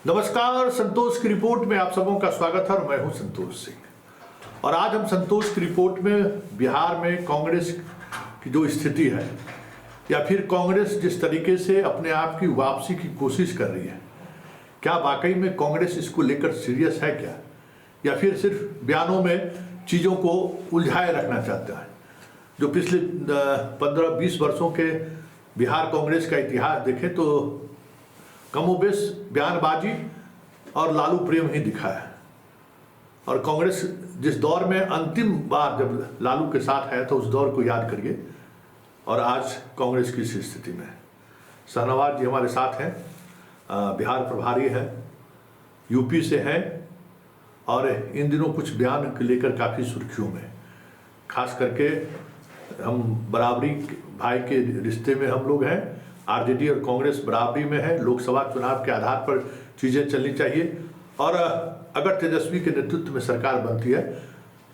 नमस्कार, संतोष की रिपोर्ट में आप सबों का स्वागत है और मैं हूं संतोष सिंह। और आज हम संतोष की रिपोर्ट में बिहार में कांग्रेस की जो स्थिति है या फिर कांग्रेस जिस तरीके से अपने आप की वापसी की कोशिश कर रही है, क्या वाकई में कांग्रेस इसको लेकर सीरियस है क्या, या फिर सिर्फ बयानों में चीज़ों को उलझाए रखना चाहता है। जो पिछले 15-20 वर्षों के बिहार कांग्रेस का इतिहास देखें तो कमोबेश बयानबाजी और लालू प्रेम ही दिखा है। और कांग्रेस जिस दौर में अंतिम बार जब लालू के साथ है तो उस दौर को याद करिए। और आज कांग्रेस की इस स्थिति में शाहनवाज जी हमारे साथ हैं, बिहार प्रभारी हैं, यूपी से हैं और इन दिनों कुछ बयान को लेकर काफ़ी सुर्खियों में, खास करके हम बराबरी भाई के रिश्ते में हम लोग हैं। आरजेडी और कांग्रेस बराबरी में है, लोकसभा चुनाव के आधार पर चीज़ें चलनी चाहिए। और अगर तेजस्वी के नेतृत्व में सरकार बनती है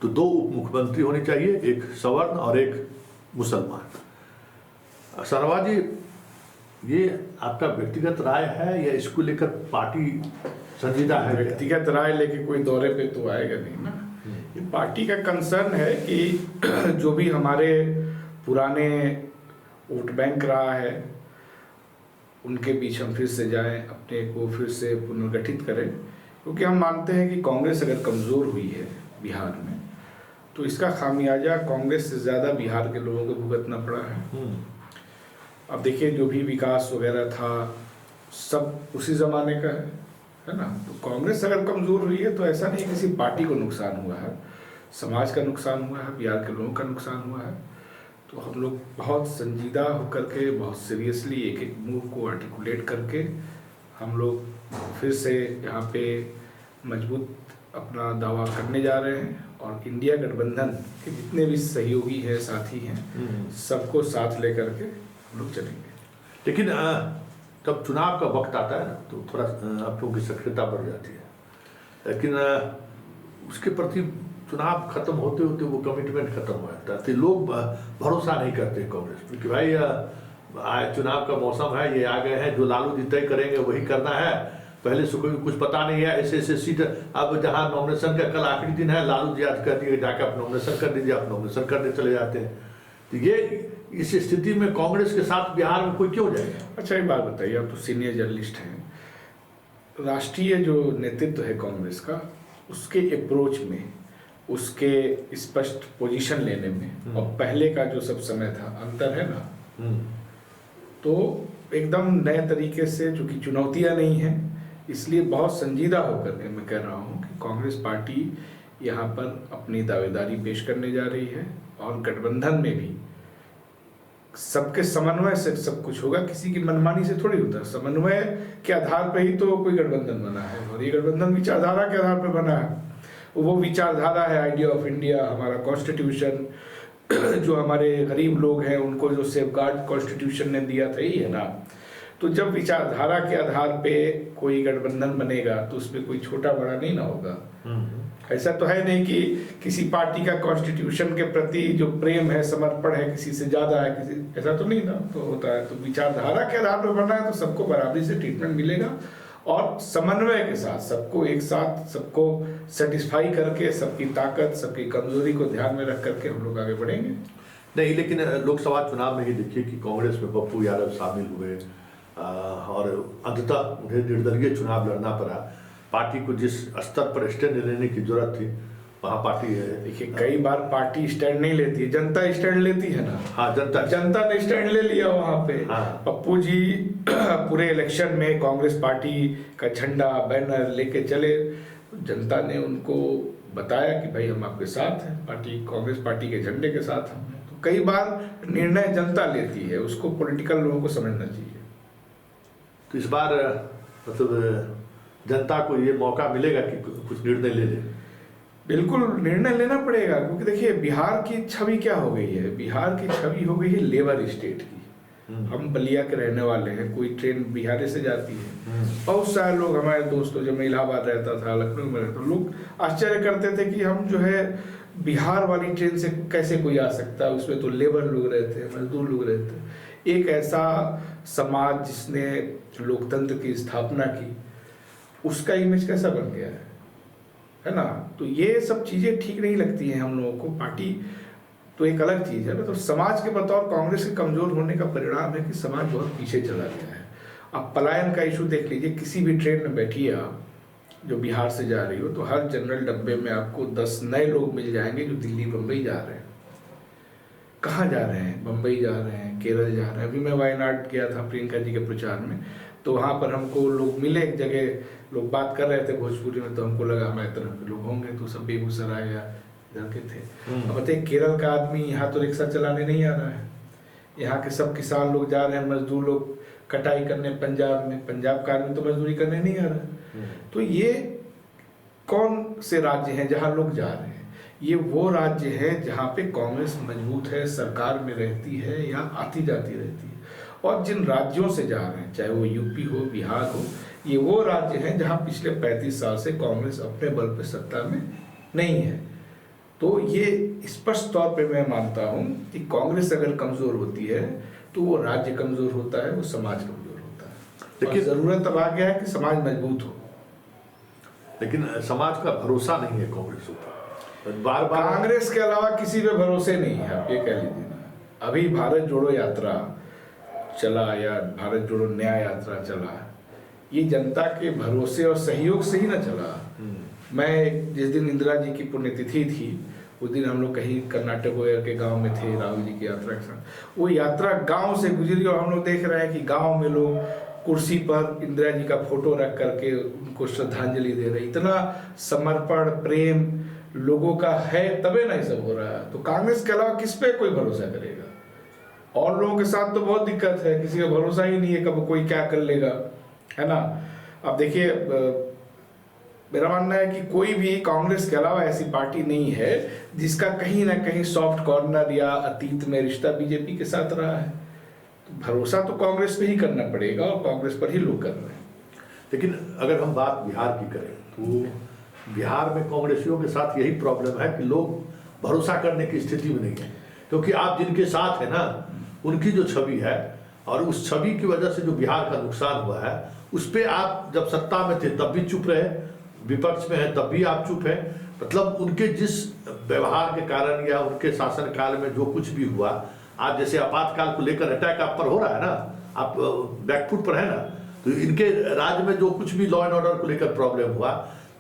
तो 2 उप मुख्यमंत्री होने चाहिए, एक सवर्ण और एक मुसलमान। शाहनवाज जी, ये आपका व्यक्तिगत राय है या इसको लेकर पार्टी संजीदा है? व्यक्तिगत राय लेके कोई दौरे पे तो आएगा नहीं ना। ये पार्टी का कंसर्न है कि जो भी हमारे पुराने वोट बैंक रहा है उनके बीच हम फिर से जाएं, अपने को फिर से पुनर्गठित करें, क्योंकि हम मानते हैं कि कांग्रेस अगर कमज़ोर हुई है बिहार में तो इसका खामियाजा कांग्रेस से ज़्यादा बिहार के लोगों को भुगतना पड़ा है। अब देखिए, जो भी विकास वगैरह था सब उसी ज़माने का है ना। तो कांग्रेस अगर कमज़ोर हुई है तो ऐसा नहीं किसी पार्टी को नुकसान हुआ है, समाज का नुकसान हुआ है, बिहार के लोगों का नुकसान हुआ है। तो हम लोग बहुत संजीदा होकर के, बहुत सीरियसली एक एक मूव को आर्टिकुलेट करके हम लोग फिर से यहाँ पे मजबूत अपना दावा करने जा रहे हैं। और इंडिया गठबंधन के जितने भी सहयोगी हैं, साथी हैं, सबको साथ लेकर के हम लोग चलेंगे। लेकिन जब चुनाव का वक्त आता है ना तो थोड़ा आप लोगों की सक्रियता बढ़ जाती है, लेकिन उसके प्रति चुनाव खत्म होते होते वो कमिटमेंट खत्म हो जाता है। तो लोग भरोसा नहीं करते कांग्रेस पे कि भाई चुनाव का मौसम है, ये आ गए हैं, जो लालू जी तय करेंगे वही करना है, पहले से कोई कुछ पता नहीं है, ऐसे सीट। अब जहाँ नॉमिनेशन का कल आखिरी दिन है, लालू जी आज कर दिए जाकर आप नॉमिनेशन कर दीजिए, आप नॉमिनेशन करने चले जाते हैं। तो ये इस स्थिति में कांग्रेस के साथ बिहार में कोई क्यों जाएगा? अच्छा, एक बात बताइए, आप तो सीनियर जर्नलिस्ट हैं, राष्ट्रीय जो नेतृत्व है कांग्रेस का, उसके अप्रोच में, उसके स्पष्ट पोजीशन लेने में और पहले का जो सब समय था, अंतर है ना। तो एकदम नए तरीके से, चूंकि चुनौतियां नहीं हैं, इसलिए बहुत संजीदा होकर के मैं कह रहा हूं कि कांग्रेस पार्टी यहाँ पर अपनी दावेदारी पेश करने जा रही है। और गठबंधन में भी सबके समन्वय से सब कुछ होगा, किसी की मनमानी से थोड़ी होता है। समन्वय के आधार पर ही तो कोई गठबंधन बना है, और ये गठबंधन विचारधारा के आधार पर बना है। वो विचारधारा है आइडिया ऑफ इंडिया, हमारा कॉन्स्टिट्यूशन, जो हमारे गरीब लोग हैं उनको जो सेफगार्ड कॉन्स्टिट्यूशन ने दिया था, यही है ना। तो जब विचारधारा के आधार पे कोई गठबंधन बनेगा तो उसमें कोई छोटा बड़ा नहीं ना होगा। ऐसा तो है नहीं कि किसी पार्टी का कॉन्स्टिट्यूशन के प्रति जो प्रेम है, समर्पण है, किसी से ज्यादा है, किसी, ऐसा तो नहीं ना तो होता है। तो विचारधारा के आधार पर बना है तो सबको बराबरी से ट्रीटमेंट मिलेगा और समन्वय के साथ सबको एक साथ, सबको सेटिस्फाई करके, सबकी ताकत, सबकी कमजोरी को ध्यान में रख करके हम लोग आगे बढ़ेंगे। नहीं, लेकिन लोकसभा चुनाव में ही देखिए कि कांग्रेस में पप्पू यादव शामिल हुए और अंततः उन्हें निर्दलीय चुनाव लड़ना पड़ा। पार्टी को जिस स्तर पर स्टैंड लेने की जरूरत थी वहाँ पार्टी है। देखिए, कई बार पार्टी स्टैंड नहीं लेती, जनता स्टैंड लेती है ना। हाँ, जनता ने स्टैंड ले लिया वहाँ पे। हाँ। पप्पू जी पूरे इलेक्शन में कांग्रेस पार्टी का झंडा, बैनर लेके चले, जनता ने उनको बताया कि भाई हम आपके साथ हैं, पार्टी, कांग्रेस पार्टी के झंडे के साथ हम हैं। तो कई बार निर्णय जनता लेती है, उसको पॉलिटिकल लोगों को समझना चाहिए। तो इस बार मतलब जनता को ये मौका मिलेगा कि कुछ निर्णय ले ले? बिल्कुल निर्णय लेना पड़ेगा, क्योंकि देखिए बिहार की छवि क्या हो गई है, बिहार की छवि हो गई है लेबर स्टेट की। हम बलिया के रहने वाले हैं, कोई ट्रेन बिहार से जाती है, बहुत सारे लोग, हमारे दोस्तों, जब मैं इलाहाबाद रहता था, लखनऊ में रहता, लोग आश्चर्य करते थे कि हम जो है बिहार वाली ट्रेन से कैसे कोई आ सकता है, उसमें तो लेबर लोग रहते हैं, मजदूर लोग रहते हैं। एक ऐसा समाज जिसने लोकतंत्र की स्थापना की उसका इमेज कैसा बन गया है ना। तो ये सब चीजें ठीक नहीं लगती हैं हम लोगों को। पार्टी तो एक अलग चीज है, तो समाज के बतौर कांग्रेस के कमजोर होने का परिणाम है कि समाज बहुत पीछे चला गया है। आप पलायन का इशू देख लीजिए, किसी भी ट्रेन में बैठिए आप जो बिहार से जा रही हो, तो हर जनरल डब्बे में आपको 10 नए लोग मिल जाएंगे जो दिल्ली बम्बई जा रहे हैं। कहाँ जा रहे हैं? बम्बई जा रहे हैं, केरल जा रहे हैं। अभी मैं वायनाड गया था प्रियंका जी के प्रचार में, तो वहाँ पर हमको लोग मिले, एक जगह लोग बात कर रहे थे भोजपुरी में, तो हमको लगा हमारे तरफ के लोग होंगे, तो सब बेगूसराय या इधर के थे। अब बताइए, केरल का आदमी यहाँ तो रिक्शा चलाने नहीं आ रहा है, यहाँ के सब किसान लोग जा रहे हैं, मजदूर लोग कटाई करने पंजाब में, पंजाब का आदमी तो मजदूरी करने नहीं आ रहा है। तो ये कौन से राज्य हैं जहाँ लोग जा रहे हैं? ये वो राज्य है जहाँ पे कांग्रेस मजबूत है, सरकार में रहती है या आती जाती रहती है। और जिन राज्यों से जा रहे हैं, चाहे वो यूपी हो, बिहार हो, ये वो राज्य हैं जहाँ पिछले 35 साल से कांग्रेस अपने बल पे सत्ता में नहीं है। तो ये स्पष्ट तौर पे मैं मानता हूँ कि कांग्रेस अगर कमजोर होती है तो वो राज्य कमजोर होता है, वो समाज कमजोर होता है। लेकिन जरूरत अब आ गया है कि समाज मजबूत हो। लेकिन समाज का भरोसा नहीं है कांग्रेस पर, बार बार कांग्रेस के अलावा किसी पे भरोसे नहीं है, आप ये कह लीजिए ना। अभी भारत जोड़ो यात्रा चला या भारत जोड़ो न्याय यात्रा चला, ये जनता के भरोसे और सहयोग से ही ना चला। मैं जिस दिन इंदिरा जी की पुण्यतिथि थी, उस दिन हम लोग कहीं कर्नाटक के गांव में थे राहुल जी की यात्रा के साथ। वो यात्रा गांव से गुजरी और हम लोग देख रहे हैं कि गांव में लोग कुर्सी पर इंदिरा जी का फोटो रख करके उनको श्रद्धांजलि दे रहे। इतना समर्पण प्रेम लोगों का है, तबे ना ये सब हो रहा है। तो कांग्रेस के अलावा किस पे कोई भरोसा करेगा? और लोगों के साथ तो बहुत दिक्कत है, किसी का भरोसा ही नहीं है कब कोई क्या कर लेगा, है ना। अब देखिए, मेरा मानना है कि कोई भी कांग्रेस के अलावा ऐसी पार्टी नहीं है जिसका कहीं ना कहीं सॉफ्ट कॉर्नर या अतीत में रिश्ता बीजेपी के साथ रहा है। तो भरोसा तो कांग्रेस पे ही करना पड़ेगा और कांग्रेस पर ही लोग कर रहे हैं। लेकिन अगर हम बात बिहार की करें तो बिहार में कांग्रेसियों के साथ यही प्रॉब्लम है कि लोग भरोसा करने की स्थिति में नहीं है, क्योंकि आप जिनके साथ है ना, उनकी जो छवि है और उस छवि की वजह से जो बिहार का नुकसान हुआ है, उस पर आप जब सत्ता में थे तब भी चुप रहे, विपक्ष में है तब भी आप चुप है। मतलब उनके जिस व्यवहार के कारण या उनके शासनकाल में जो कुछ भी हुआ, आज जैसे आपातकाल को लेकर अटैक आप पर हो रहा है ना, आप बैकफुट पर है ना, तो इनके राज्य में जो कुछ भी लॉ एंड ऑर्डर को लेकर प्रॉब्लम हुआ,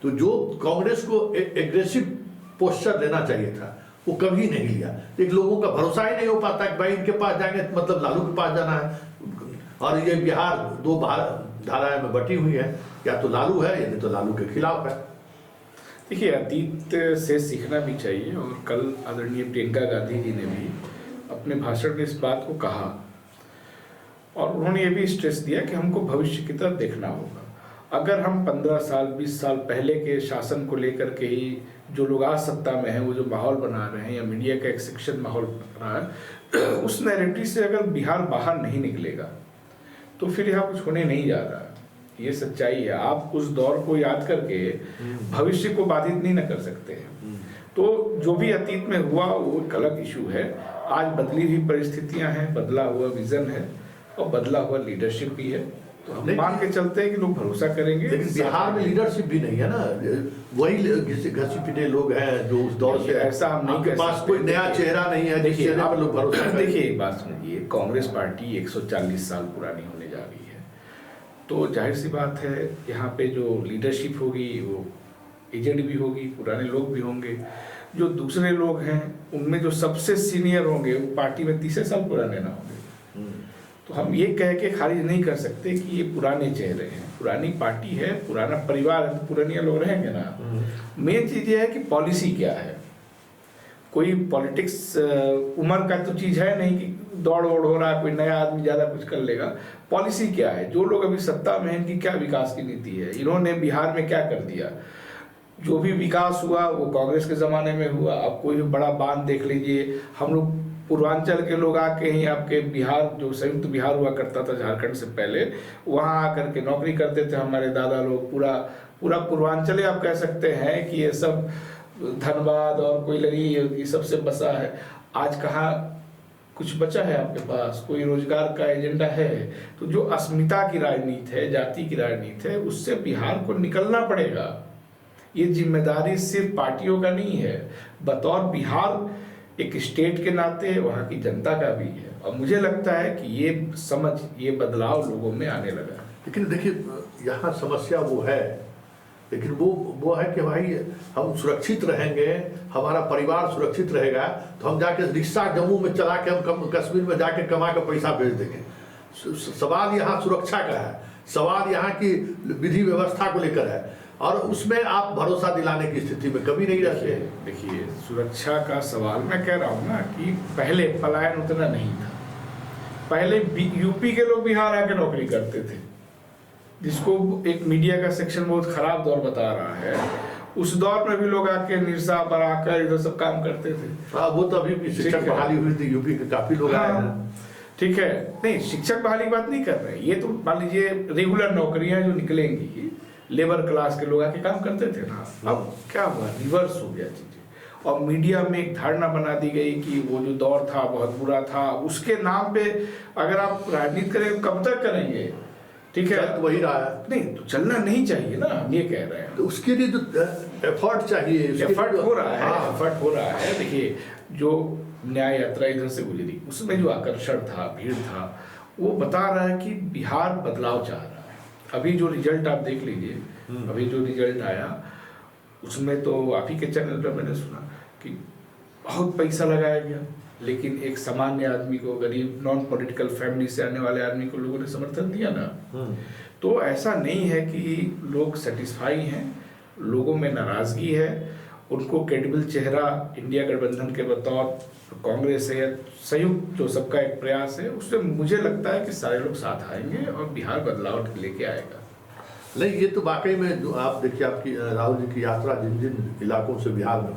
तो जो कांग्रेस को एग्रेसिव पोस्चर लेना चाहिए था वो कभी नहीं लिया। एक लोगों का भरोसा ही नहीं हो पाता कि भाई इनके पास जाएंगे मतलब लालू के पास जाना है। और ये बिहार दो धाराएं में बटी हुई है, या तो लालू है या नहीं तो लालू के खिलाफ है। देखिए, अतीत से सीखना भी चाहिए और कल आदरणीय प्रियंका गांधी जी ने भी अपने भाषण में इस बात को कहा और उन्होंने ये भी स्ट्रेस दिया कि हमको भविष्य की तरफ देखना होगा। अगर हम 15 साल 20 साल पहले के शासन को लेकर के ही जो लोग आज सत्ता में हैं वो जो माहौल बना रहे हैं या मीडिया का एक सेक्शन माहौल बना रहा है, उस नैरेटिव से अगर बिहार बाहर नहीं निकलेगा तो फिर यहाँ कुछ होने नहीं जा रहा। ये सच्चाई है। आप उस दौर को याद करके भविष्य को बाधित नहीं न कर सकते हैं। तो जो भी अतीत में हुआ वो एक अलग इशू है। आज बदली हुई परिस्थितियां हैं, बदला हुआ विजन है और बदला हुआ लीडरशिप भी है। तो हम मान के चलते हैं कि लोग भरोसा करेंगे। लेकिन बिहार में लीडरशिप भी नहीं है ना, वही घसी पिटे लोग हैं जो उस दौर से। ऐसा हम नहीं कह पास कोई नया चेहरा नहीं है जिस चेहरे पर लोग भरोसा करें। देखिए, एक बात सुनिए, कांग्रेस पार्टी 140 साल पुरानी होने जा रही है, तो जाहिर सी बात है यहाँ पे जो लीडरशिप होगी वो एजेड भी होगी, पुराने लोग भी होंगे। जो दूसरे लोग हैं उनमें जो सबसे सीनियर होंगे वो पार्टी में 30 साल पुराने ना होंगे। तो हम ये कह के खारिज नहीं कर सकते कि ये पुराने चेहरे हैं। पुरानी पार्टी है, पुराना परिवार है, तो पुराने लोग रहेंगे ना। मेन चीज ये है कि पॉलिसी क्या है। कोई पॉलिटिक्स उम्र का तो चीज है नहीं कि दौड़ वोड़ हो रहा है, कोई नया आदमी ज्यादा कुछ कर लेगा। पॉलिसी क्या है, जो लोग अभी सत्ता में हैं इनकी क्या विकास की नीति है, इन्होंने बिहार में क्या कर दिया। जो भी विकास हुआ वो कांग्रेस के जमाने में हुआ। आप कोई भी बड़ा बांध देख लीजिए, हम लोग पूर्वांचल के लोग आके ही आपके बिहार, जो संयुक्त बिहार हुआ करता था झारखंड से पहले, वहां आकर के नौकरी करते थे हमारे दादा लोग। पूरा पूर्वांचल आप कह सकते हैं कि ये सब धनबाद और कोयलरी ये सबसे बसा है। आज कहाँ कुछ बचा है आपके पास, कोई रोजगार का एजेंडा है, तो जो अस्मिता की राजनीति है, जाति की राजनीति है, उससे बिहार को निकलना पड़ेगा। ये जिम्मेदारी सिर्फ पार्टियों का नहीं है, बतौर बिहार एक स्टेट के नाते वहाँ की जनता का भी है। और मुझे लगता है कि ये समझ, ये बदलाव लोगों में आने लगा। लेकिन देखिए, यहाँ समस्या वो है, लेकिन वो है कि भाई हम सुरक्षित रहेंगे, हमारा परिवार सुरक्षित रहेगा, तो हम जाके रिक्शा जम्मू में चला के हम कश्मीर में जाके कमा के पैसा भेज देंगे। सवाल यहाँ सुरक्षा का है, सवाल यहाँ की विधि व्यवस्था को लेकर है, और उसमें आप भरोसा दिलाने की स्थिति में कभी नहीं रहते। देखिए, सुरक्षा का सवाल मैं कह रहा हूँ ना कि पहले पलायन उतना नहीं था। पहले यूपी के लोग बिहार आके नौकरी करते थे, जिसको एक मीडिया का सेक्शन बहुत खराब दौर बता रहा है। उस दौर में भी लोग आके निरसा बराकर इधर सब काम करते थे। हाँ, वो तो अभी भी शिक्षक बहाली हुई थी, यूपी के काफी लोग आए हैं। ठीक है, नहीं शिक्षक बहाली की बात नहीं कर रहे, ये तो मान लीजिए रेगुलर नौकरियां जो निकलेंगी, लेबर क्लास के लोग आके काम करते थे ना। अब क्या हुआ, रिवर्स हो गया चीजें, और मीडिया में एक धारणा बना दी गई कि वो जो दौर था बहुत बुरा था। उसके नाम पे अगर आप राजनीति करें कब तक करेंगे? ठीक है, तो वही रहा है। नहीं तो चलना नहीं चाहिए ना, हम ये कह रहे हैं। तो उसके लिए जो एफर्ट चाहिए, एफर्ट हो रहा है, एफर्ट हो रहा है। देखिए, जो न्याय यात्रा इधर से गुजरी, उसमें जो आकर्षण था, भीड़ था, वो बता रहा है कि बिहार बदलाव चाह रहा है। अभी जो रिजल्ट आप देख लीजिए, अभी जो रिजल्ट आया उसमें तो आप ही के चैनल पर मैंने सुना कि बहुत पैसा लगाया गया, लेकिन एक सामान्य आदमी को, गरीब नॉन पॉलिटिकल फैमिली से आने वाले आदमी को लोगों ने समर्थन दिया ना। तो ऐसा नहीं है कि लोग सेटिस्फाई हैं, लोगों में नाराजगी है। उनको क्रेडिबल चेहरा इंडिया गठबंधन के बतौर कांग्रेस है, संयुक्त जो सबका एक प्रयास है, उससे मुझे लगता है कि सारे लोग साथ आएंगे और बिहार बदलाव लेके आएगा। नहीं, ये तो वाकई में जो आप देखिए, आपकी राहुल जी की यात्रा जिन जिन इलाकों से बिहार में,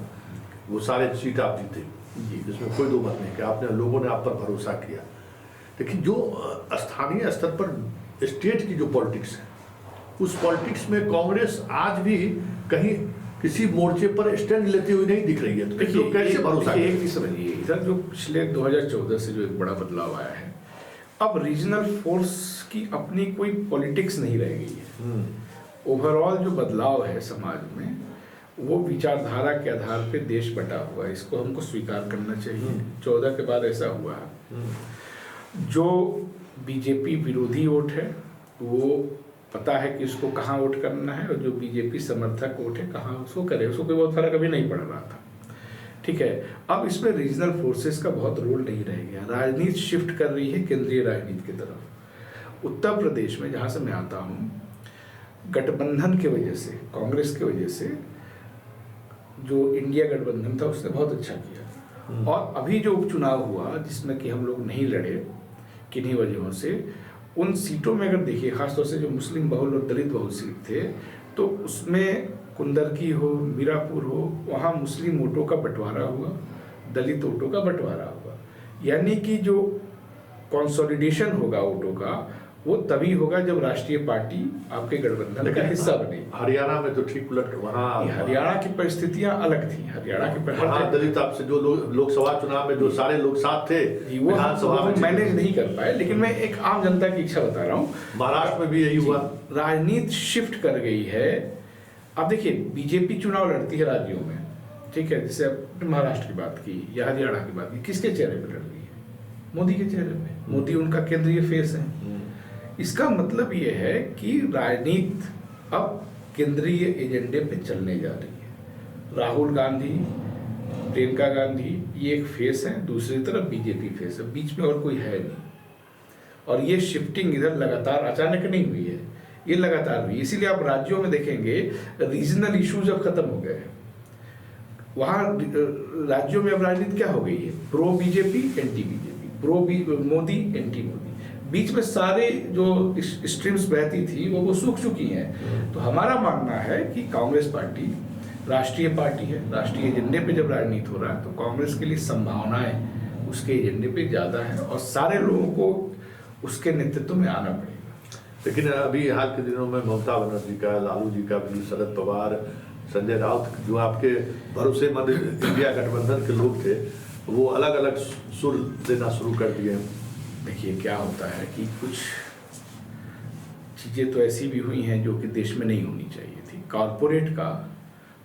वो सारे सीट आप जीते जी, जिसमें कोई दो मत नहीं कि आपने, लोगों ने आप पर भरोसा किया। लेकिन जो स्थानीय स्तर पर स्टेट की जो पॉलिटिक्स है, उस पॉलिटिक्स में कांग्रेस आज भी कहीं किसी मोर्चे पर स्टैंड लेते हुए नहीं दिख रही है। तो देखिए, कैसे भरोसा? एक चीज समझिए, इधर जो पिछले 2014 से जो एक बड़ा बदलाव आया है, अब रीजनल फोर्स की अपनी कोई पॉलिटिक्स नहीं रह गई है। ओवरऑल जो बदलाव है समाज में, वो विचारधारा के आधार पे देश बटा हुआ है, इसको हमको स्वीकार करना चाहिए। 14 के बाद ऐसा हुआ है, जो बीजेपी विरोधी वोट है वो पता है कि उसको कहाँ वोट करना है, और जो बीजेपी समर्थक वोट है कहाँ उसको करे, उसको कोई बहुत फर्क अभी नहीं पड़ रहा था। ठीक है, अब इसमें रीजनल फोर्सेस का बहुत रोल नहीं रह गया। राजनीति शिफ्ट कर रही है केंद्रीय राजनीति की तरफ। उत्तर प्रदेश में, जहाँ से मैं आता हूँ, गठबंधन की वजह से, कांग्रेस की वजह से जो इंडिया गठबंधन था उसने बहुत अच्छा किया। और अभी जो उपचुनाव हुआ, जिसमें कि हम लोग नहीं लड़े किन्हीं वजहों से, उन सीटों में अगर देखिए, खासतौर से जो मुस्लिम बहुल और दलित बहुल सीट थे, तो उसमें कुंदरकी हो, मीरापुर हो, वहाँ मुस्लिम वोटों का बंटवारा हुआ, दलित वोटों का बंटवारा हुआ। यानी कि जो कंसोलिडेशन होगा वोटों का, वो तभी होगा जब राष्ट्रीय पार्टी आपके गठबंधन का हिस्सा बने। हरियाणा में तो ठीक उलट, वहाँ हरियाणा की परिस्थितियां अलग थी। हरियाणा की दलित आपसे जो लोकसभा चुनाव में जो सारे लोग साथ थे, वो हम मैनेज नहीं कर पाए। लेकिन मैं एक आम जनता की इच्छा बता रहा हूँ, महाराष्ट्र में भी यही हुआ। राजनीति शिफ्ट कर गई है। अब देखिए, बीजेपी चुनाव लड़ती है राज्यों में, ठीक है, जैसे महाराष्ट्र की बात की या हरियाणा की बात की, किसके चेहरे पर लड़ रही है? मोदी के चेहरे पे। मोदी उनका केंद्रीय फेस है। इसका मतलब ये है कि राजनीति अब केंद्रीय एजेंडे पे चलने जा रही है। राहुल गांधी, प्रियंका गांधी, ये एक फेस है, दूसरी तरफ बीजेपी फेस है, बीच में और कोई है नहीं। और ये शिफ्टिंग इधर लगातार, अचानक नहीं हुई है, ये लगातार हुई। इसीलिए आप राज्यों में देखेंगे रीजनल इश्यूज अब खत्म हो गए हैं। वहाँ राज्यों में अब राजनीति क्या हो गई है? Pro BJP, anti BJP, pro Modi, anti Modi. बीच में सारे जो स्ट्रीम्स बहती थी वो सूख चुकी हैं। तो हमारा मानना है कि कांग्रेस पार्टी राष्ट्रीय पार्टी है, राष्ट्रीय एजेंडे पे जब राजनीति हो रहा है तो कांग्रेस के लिए संभावनाएं उसके एजेंडे पे ज़्यादा है, और सारे लोगों को उसके नेतृत्व में आना पड़ेगा। लेकिन अभी हाल के दिनों में ममता बनर्जी का, लालू जी का, शरद पवार, संजय राउत, जो आपके भरोसेमंद इंडिया गठबंधन के लोग थे, वो अलग अलग सुर देना शुरू कर दिए हैं। देखिए क्या होता है कि कुछ चीज़ें तो ऐसी भी हुई हैं जो कि देश में नहीं होनी चाहिए थी। कॉरपोरेट का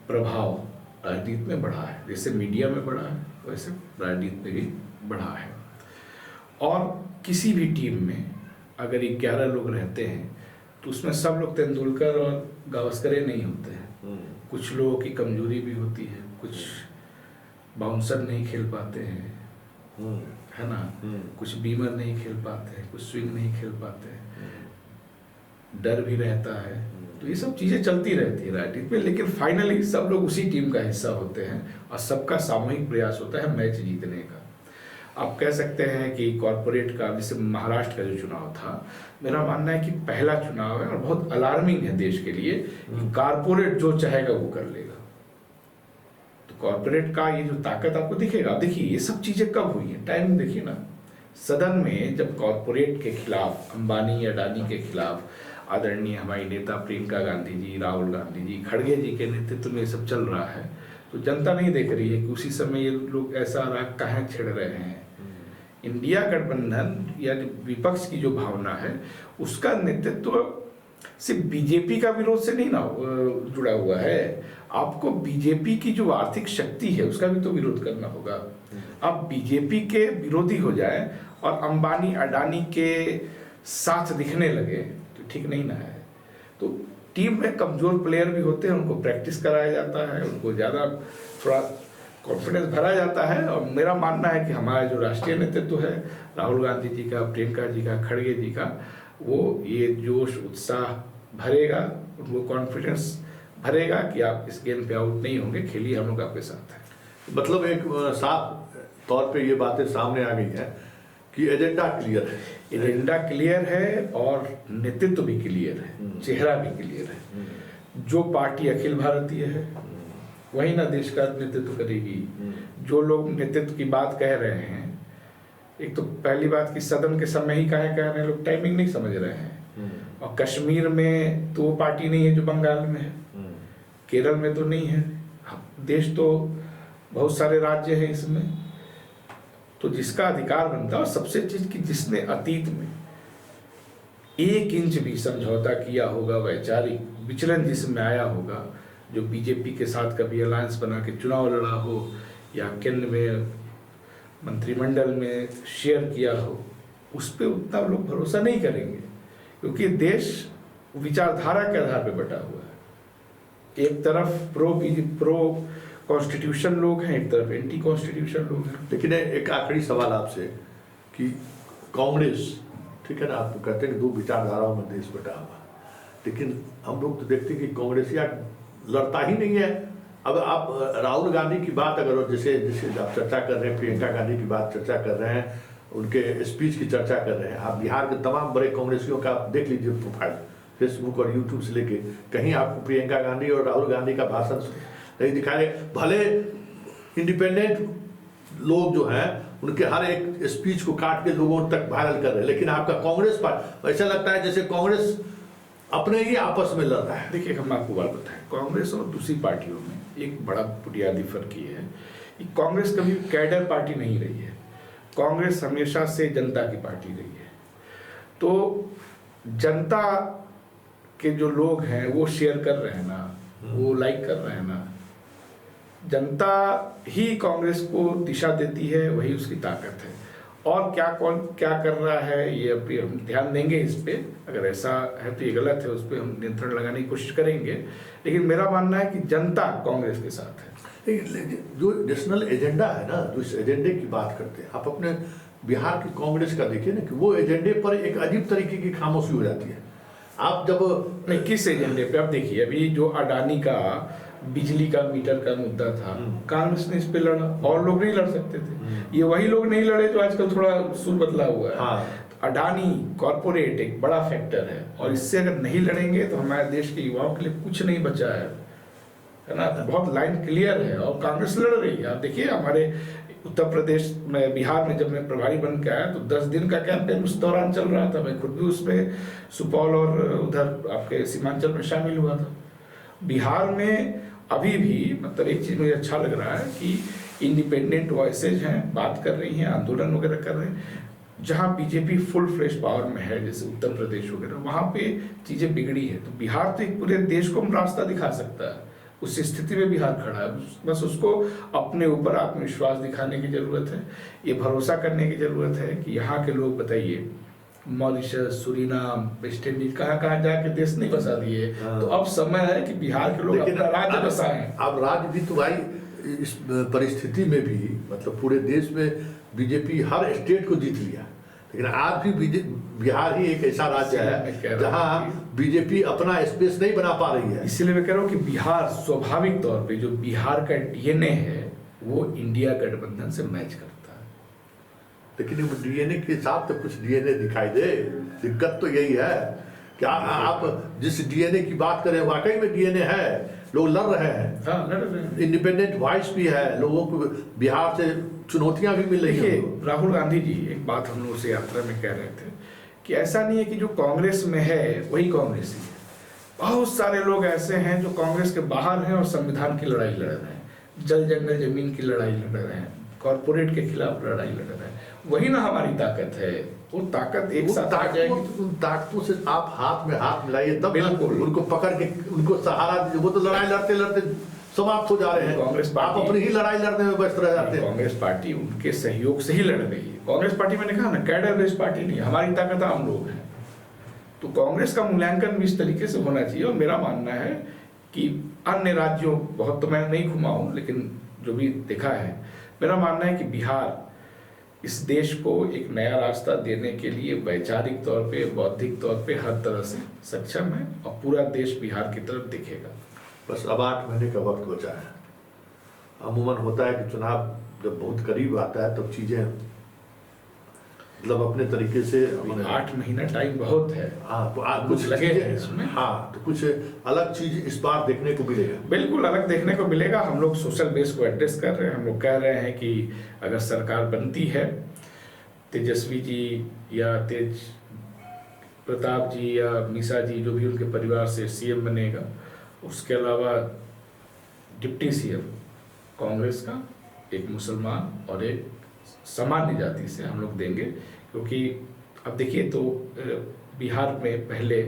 प्रभाव राजनीति में बढ़ा है, जैसे मीडिया में बढ़ा है वैसे राजनीति में भी बढ़ा है। और किसी भी टीम में अगर 11 लोग रहते हैं तो उसमें सब लोग तेंदुलकर और गावस्कर नहीं होते हैं। कुछ लोगों की कमजोरी भी होती है, कुछ बाउंसर नहीं खेल पाते हैं, है ना, कुछ बीमर नहीं खेल पाते हैं, कुछ स्विंग नहीं खेल पाते हैं, डर भी रहता है। तो ये सब चीज़ें चलती रहती है राजनीति में, लेकिन फाइनली सब लोग उसी टीम का हिस्सा होते हैं और सबका सामूहिक प्रयास होता है मैच जीतने का। आप कह सकते हैं कि कॉरपोरेट का, जैसे महाराष्ट्र का जो चुनाव था, मेरा मानना है कि पहला चुनाव है और बहुत अलार्मिंग है देश के लिए कि कॉरपोरेट जो चाहेगा वो कर लेगा। तो कॉरपोरेट का ये जो ताकत आपको दिखेगा। देखिए ये सब चीजें कब हुई है, टाइम देखिए ना। सदन में जब कॉरपोरेट के खिलाफ, अंबानी अडानी के खिलाफ आदरणीय हमारी नेता प्रियंका गांधी जी, राहुल गांधी जी, खड़गे जी के नेतृत्व में ये सब चल रहा है, तो जनता नहीं देख रही है कि उसी समय ये लोग ऐसा राग कहाँ छेड़ रहे हैं। इंडिया गठबंधन या विपक्ष की जो भावना है उसका नेतृत्व सिर्फ बीजेपी का विरोध से नहीं ना जुड़ा हुआ है। आपको बीजेपी की जो आर्थिक शक्ति है उसका भी तो विरोध करना होगा। अब बीजेपी के विरोधी हो जाए और अंबानी अडानी के साथ दिखने लगे तो ठीक नहीं ना है। तो टीम में कमजोर प्लेयर भी होते हैं, उनको प्रैक्टिस कराया जाता है, उनको ज़्यादा थोड़ा कॉन्फिडेंस भरा जाता है। और मेरा मानना है कि हमारा जो राष्ट्रीय नेतृत्व है, राहुल गांधी जी का, प्रियंका जी का, खड़गे जी का, वो ये जोश उत्साह भरेगा, उनको कॉन्फिडेंस भरेगा कि आप इस गेम पे आउट नहीं होंगे, खेलिए, हम लोग आपके साथ हैं। मतलब एक साफ तौर पे ये बातें सामने आ गई है कि एजेंडा क्लियर है। एजेंडा क्लियर है और नेतृत्व भी क्लियर है, चेहरा भी क्लियर है। जो पार्टी अखिल भारतीय है वही ना देश का नेतृत्व करेगी। जो लोग नेतृत्व की बात कह रहे हैं, एक तो पहली बात कि सदन के समय ही कह रहे हैं लोग, टाइमिंग नहीं समझ रहे हैं। और कश्मीर में तो वो पार्टी नहीं है जो बंगाल में है, केरल में तो नहीं है, देश तो बहुत सारे राज्य हैं इसमें। तो जिसका अधिकार बनता है, और सबसे चीज कि जिसने अतीत में 1 इंच भी समझौता किया होगा, वैचारिक विचलन जिसमें आया होगा, जो बीजेपी के साथ कभी अलायंस बना के चुनाव लड़ा हो या केंद्र में मंत्रिमंडल में शेयर किया हो, उस पर उतना लोग भरोसा नहीं करेंगे, क्योंकि देश विचारधारा के आधार पर बटा हुआ है। एक तरफ प्रो कॉन्स्टिट्यूशन लोग हैं, एक तरफ एंटी कॉन्स्टिट्यूशन लोग हैं। लेकिन एक आखिरी सवाल आपसे कि कांग्रेस, ठीक है ना, आप कहते हैं कि 2 विचारधाराओं में देश बटा हुआ, लेकिन हम लोग तो देखते हैं कि कांग्रेसिया लड़ता ही नहीं है। अब आप राहुल गांधी की बात अगर जैसे आप चर्चा कर रहे हैं, प्रियंका गांधी की बात चर्चा कर रहे हैं, उनके स्पीच की चर्चा कर रहे हैं, आप बिहार के तमाम बड़े कांग्रेसियों का देख लीजिए प्रोफाइल, फेसबुक और यूट्यूब से लेके, कहीं आपको प्रियंका गांधी और राहुल गांधी का भाषण नहीं दिखाए। भले इंडिपेंडेंट लोग जो हैं उनके हर एक स्पीच को काट के लोगों तक वायरल कर रहे हैं, लेकिन आपका कांग्रेस पार्टी ऐसा लगता है जैसे कांग्रेस अपने ही आपस में लड़ रहा है। देखिए हम आपको बात बताएं, कांग्रेस और दूसरी पार्टियों में एक बड़ा बुनियादी फर्क ये है कि कांग्रेस कभी कैडर पार्टी नहीं रही है। कांग्रेस हमेशा से जनता की पार्टी रही है। तो जनता के जो लोग हैं वो शेयर कर रहे हैं ना, वो लाइक कर रहे हैं ना, जनता ही कांग्रेस को दिशा देती है, वही उसकी ताकत है। और कौन क्या कर रहा है ये अभी हम ध्यान देंगे इस पे, अगर ऐसा है तो ये गलत है, उस पर हम नियंत्रण लगाने की कोशिश करेंगे। लेकिन मेरा मानना है कि जनता कांग्रेस के साथ है। जो नेशनल एजेंडा है ना, जो इस एजेंडे की बात करते हैं, आप अपने बिहार की कांग्रेस का देखिए ना कि वो एजेंडे पर एक अजीब तरीके की खामोशी हो जाती है। आप जब नहीं, किस एजेंडे पे आप देखिए, अभी जो अडानी का बिजली का मीटर का मुद्दा था, कांग्रेस ने इस पे लड़ा, और लोग नहीं लड़ सकते थे। ये वही लोग नहीं लड़े जो आजकल थोड़ा सुर बदला हुआ है। हाँ। अडानी कॉर्पोरेट एक बड़ा फैक्टर है, और इससे अगर नहीं लड़ेंगे तो हमारे देश के युवाओं के लिए कुछ नहीं बचा है ना। बहुत लाइन क्लियर है और कांग्रेस लड़ रही है। आप देखिए हमारे उत्तर प्रदेश में, बिहार में जब मैं प्रभारी बन के आया तो 10 दिन का कैंपेन उस दौरान चल रहा था। मैं खुद भी उसमें सुपौल और उधर आपके सीमांचल में शामिल हुआ था। बिहार में अभी भी मतलब एक चीज मुझे अच्छा लग रहा है कि इंडिपेंडेंट वॉइसेज हैं, बात कर रही हैं, आंदोलन वगैरह कर रहे हैं। जहां बीजेपी फुल फ्रेश पावर में है, जैसे उत्तर प्रदेश वगैरह, वहां पे चीजें बिगड़ी है। तो बिहार तो एक पूरे देश को रास्ता दिखा सकता है, उस स्थिति में बिहार खड़ा है। बस उसको अपने ऊपर आत्मविश्वास दिखाने की जरूरत है, ये भरोसा करने की जरूरत है कि यहाँ के लोग, बताइए, मॉरिशस, सुरीनाम, वेस्ट इंडीज, कहाँ जाके देश नहीं बसा दिए। तो अब समय है कि बिहार के लोग अपना राज्य बसाएं। अब राज्य भी तो भाई इस परिस्थिति में भी, मतलब पूरे देश में बीजेपी हर स्टेट को जीत लिया, लेकिन आज भी बिहार ही एक ऐसा राज्य है जहां बीजेपी अपना स्पेस नहीं बना पा रही है। इसलिए मैं कह रहा हूँ कि बिहार स्वाभाविक तौर पे, जो बिहार का डीएनए है, वो इंडिया गठबंधन से मैच करता है। लेकिन डीएनए के साथ तो कुछ डीएनए दिखाई दे। दिक्कत तो यही है कि आप जिस डीएनए की बात करें वाकई में डीएनए है, लोग लड़ रहे हैं। हाँ, लड़ रहे हैं। इंडिपेंडेंट वॉइस भी है, लोगों को बिहार से चुनौतियां भी मिल रही है। राहुल गांधी जी एक बात हम लोग से यात्रा में कह रहे थे कि ऐसा नहीं है कि जो कांग्रेस में है वही कांग्रेस ही है। बहुत सारे लोग ऐसे हैं जो कांग्रेस के बाहर हैं और संविधान की लड़ाई लड़ रहे हैं, जल जंगल जमीन की लड़ाई लड़ रहे हैं, कॉर्पोरेट के खिलाफ लड़ाई लड़ रहे हैं। वही ना हमारी ताकत है। वो ताकत एक साथ आ जाएगी। उन ताकतों से आप हाथ में हाथ मिलाइए, तब बिल्कुल उनको पकड़ के उनको सहारा दीजिए। वो तो लड़ाई लड़ते लड़ते समाप्त हो जा रहे हैं। कांग्रेस आप अपनी ही लड़ाई लड़ने में व्यस्त रह जाते हैं। कांग्रेस पार्टी उनके सहयोग से ही लड़ रही है। कांग्रेस पार्टी, मैंने कहा ना, कैडर बेस्ड पार्टी नहीं, हमारी ताकत आम लोग हैं। तो कांग्रेस का मूल्यांकन भी इस तरीके से होना चाहिए। और मेरा मानना है कि अन्य राज्यों, बहुत तो मैं नहीं घुमा हूं, लेकिन जो भी देखा है, मेरा मानना है कि बिहार इस देश को एक नया रास्ता देने के लिए वैचारिक तौर पे, बौद्धिक तौर पे हर तरह से सक्षम है और पूरा देश बिहार की तरफ देखेगा। बस अब 8 महीने का वक्त बचा है। अमूमन होता है कि चुनाव जब बहुत करीब आता है तब चीजें मतलब अपने तरीके से 8 महीना टाइम बहुत है। हाँ, तो कुछ लगे हैं इसमें। हाँ, तो कुछ अलग चीज इस बार देखने को मिलेगा। बिल्कुल अलग देखने को मिलेगा। हम लोग सोशल बेस को एड्रेस कर रहे हैं। हम लोग कह रहे हैं कि अगर सरकार बनती है, तेजस्वी जी या तेज प्रताप जी या मीसा जी, जो भी उनके परिवार से सीएम बनेगा, उसके अलावा डिप्टी सीएम कांग्रेस का, एक मुसलमान और एक सामान्य जाति से हम लोग देंगे। क्योंकि अब देखिए, तो बिहार में पहले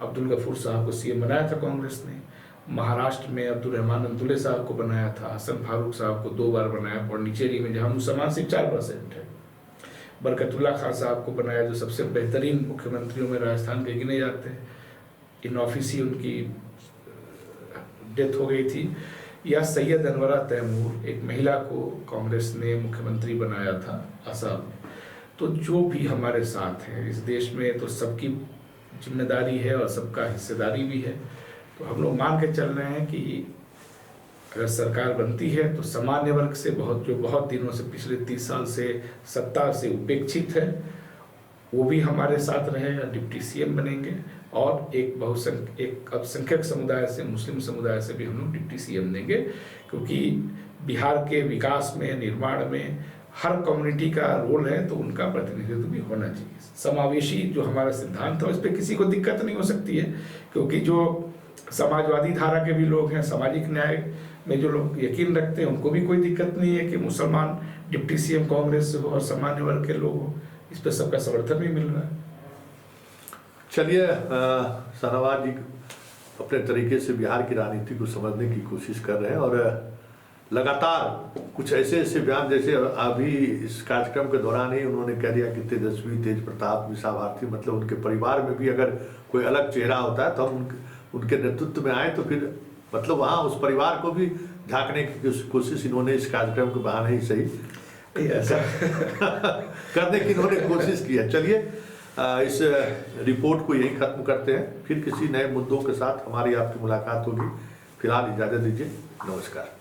अब्दुल गफूर साहब को सीएम बनाया था कांग्रेस ने, महाराष्ट्र में अब्दुल रहमान अब्दुल्ले साहब को बनाया था, हसन फारूक साहब को 2 बार बनाया, पौंडीचेरी में जहां मुसलमान सिर्फ 4% है, बरकतुल्ला खान साहब को बनाया जो सबसे बेहतरीन मुख्यमंत्रियों में राजस्थान के गिने जाते हैं। इन ऑफिस ही उनकी डेथ हो गई थी। या सैयद अनवरा तैमूर, एक महिला को कांग्रेस ने मुख्यमंत्री बनाया था असम। तो जो भी हमारे साथ हैं इस देश में, तो सबकी जिम्मेदारी है और सबका हिस्सेदारी भी है। तो हम लोग मान के चल रहे हैं कि अगर सरकार बनती है तो सामान्य वर्ग से बहुत दिनों से, पिछले 30 साल से सत्ता से उपेक्षित है, वो भी हमारे साथ रहेगा, डिप्टी सीएम बनेंगे। और एक अल्पसंख्यक समुदाय से, मुस्लिम समुदाय से भी हम लोग डिप्टी सीएम देंगे। क्योंकि बिहार के विकास में, निर्माण में हर कम्युनिटी का रोल है, तो उनका प्रतिनिधित्व भी होना चाहिए। समावेशी जो हमारा सिद्धांत है, उस पर किसी को दिक्कत नहीं हो सकती है। क्योंकि जो समाजवादी धारा के भी लोग हैं, सामाजिक न्याय में जो लोग यकीन रखते हैं, उनको भी कोई दिक्कत नहीं है कि मुसलमान डिप्टी सीएम कांग्रेस से हो और सामान्य वर्ग के लोग हो। इस पर सबका समर्थन भी मिल रहा है। चलिए, शाहनवाज जी अपने तरीके से बिहार की राजनीति को समझने की कोशिश कर रहे हैं और लगातार कुछ ऐसे बयान, जैसे अभी इस कार्यक्रम के दौरान ही उन्होंने कह दिया कि तेजस्वी, तेज प्रताप, मीसा भारती, मतलब उनके परिवार में भी अगर कोई अलग चेहरा होता है तो हम उनके नेतृत्व में आए, तो फिर मतलब वहाँ उस परिवार को भी झांकने की कोशिश इन्होंने इस कार्यक्रम के बहाने ही सही करने की इन्होंने कोशिश की है। चलिए, इस रिपोर्ट को यही खत्म करते हैं, फिर किसी नए मुद्दों के साथ हमारी आपकी मुलाकात होगी। फिलहाल इजाज़त दीजिए, नमस्कार।